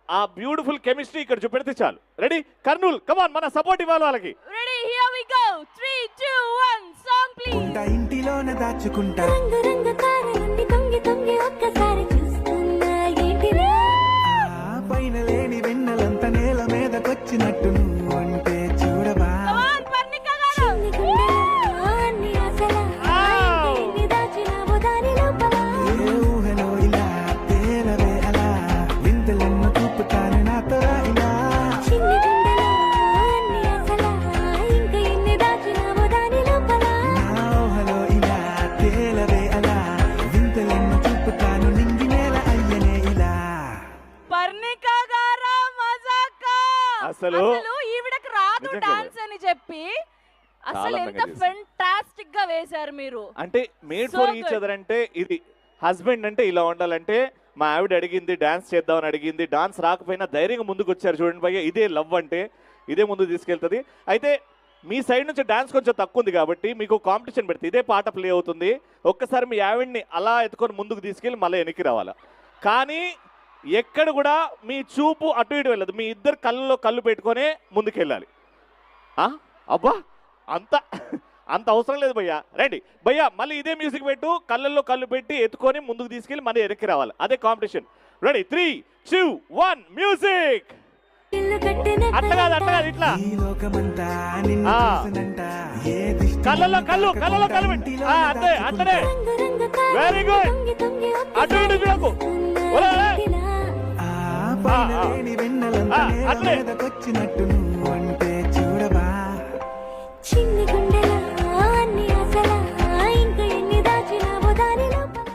ఆ beautiful chemistry ఇక్కడ చూపెడితే చాలు. రెడీ కర్నూల్, కమాన్, మన సపోర్ట్ ఇవ్వాలి వాళ్ళకి. Ready, here we go. 3 2 1 song please. ఇంటిలోనే దాచుకుంటా రంగు రంగు కారుండి తొంగి తొంగి ఒక్కసారి చూస్తున్నా ఏంటిరా పైన లేని వెన్నెలంత నేల మీదకొచ్చినట్టు నువ్వు అంటే చూడవా కమాన్ పర్ణిక గారు. నీ గుండెలో అన్ని ఆశలా ఎన్ని దాచినావో దాని లోపల ఏ ఊహలో ఇలా తేలవే అలా వింతలెన్నో చూపుతాను నాతో ఇలా చిన్ని గుండెలో అన్ని ఆశలా ఇంకా ఎన్ని దాచినావో దాని లోపల నా ఊహలో ఇలా తేలవే అలా వింతలెన్నో చూపుతాను నింగి నేల అయ్యనే ఇలా పర్ణిక గారా మజాకా. అసలు ఈవిడకి రాదు నిజంగా డాన్స్ అని చెప్పి అసలు ఎంత అందంగా చేశారు. ఫెంటాస్టిక్ గా వేశారు మీరు. అంటే made So for each good. Other అంటే ఇది. హస్బెండ్ అంటే ఇలా ఉండాలంటే మా ఆవిడ అడిగింది, డాన్స్ చేద్దామని అడిగింది, డాన్స్ రాకపోయినా ధైర్యంగా ముందుకు వచ్చారు. చూడండి భయ్య, ఇదే లవ్ అంటే, ఇదే ముందుకు తీసుకెళ్తుంది. అయితే మీ సైడ్ నుంచి డాన్స్ కొంచెం తక్కువ ఉంది కాబట్టి మీకు కాంపిటీషన్ పెడితే ఇదే పాట ప్లే అవుతుంది. ఒక్కసారి మీ ఆవిడ్ని అలా ఎత్తుకొని ముందుకు తీసుకెళ్ళి మళ్ళీ వెనక్కి రావాలా. కానీ ఎక్కడ కూడా మీ చూపు అటు ఇటు వెళ్ళదు, మీ ఇద్దరు కళ్ళలో కళ్ళు పెట్టుకొనే ముందుకెళ్ళాలి. అబ్బా, అంత అంత అవసరం లేదు భయ్యా. రండి భయ్యా, మళ్ళీ ఇదే మ్యూజిక్ పెట్టు, కళ్ళల్లో కళ్ళు పెట్టి ఎత్తుకొని ముందుకు తీసుకెళ్ళి మళ్ళీ వెనక్కి రావాలి. అదే కాంపిటీషన్. Ready 3 2 1 music. ఇల్లు కట్టిన అట్లా కాదు ఇట్లా. ఈ లోకమంతా నిన్ను ఆ. చూసినంట ఏ దిష్టి కళ్ళల్లో కళ్ళు పెట్టి. అంతే అట్లనే. రంగు రంగు Very కారుండి good. తొంగి తొంగి అటు ఇటు చూడకు. ఒక్కసారి ఒరే, ఒరే. ఏంటిరా ఆ పైన లేని వెన్నెలంత నేల అట్లే. మీదకొచ్చినట్టు నువ్వు అంటే చూడవా చిన్ని గుండెలో అన్ని ఆశలా ఇంకా ఎన్ని దాచినావో దాని లోపల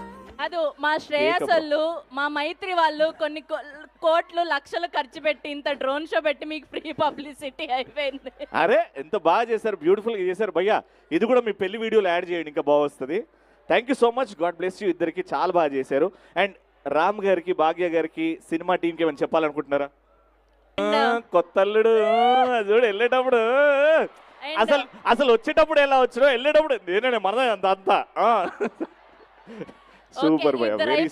అదు మా శ్రేయసోళ్ళు, మా మైత్రి వాళ్ళు కొన్ని కోట్లు లక్షలు ఖర్చు పెట్టి ఇంత డ్రోన్ షో పెట్టి మీకు ఫ్రీ పబ్లిసిటీ అయిపోయింది. అరే ఎంత బాగా చేశారు, బ్యూటిఫుల్గా చేశారు భయ్యా. ఇది కూడా మీ పెళ్లి వీడియోలో యాడ్ చేయండి, ఇంకా బాగా వస్తుంది. Thank you so much, God bless you. ఇద్దరికి చాలా బాగా చేశారు. అండ్ రామ్ గారికి, భాగ్య గారికి, సినిమా టీంకి ఏమైనా చెప్పాలనుకుంటున్నారా? కొత్త అల్లుడు చూడు వెళ్ళేటప్పుడు అసలు వచ్చేటప్పుడు ఎలా వచ్చినో వెళ్ళేటప్పుడు నేనే మనదే అంతా సూపర్ భయ్యా, వెరీ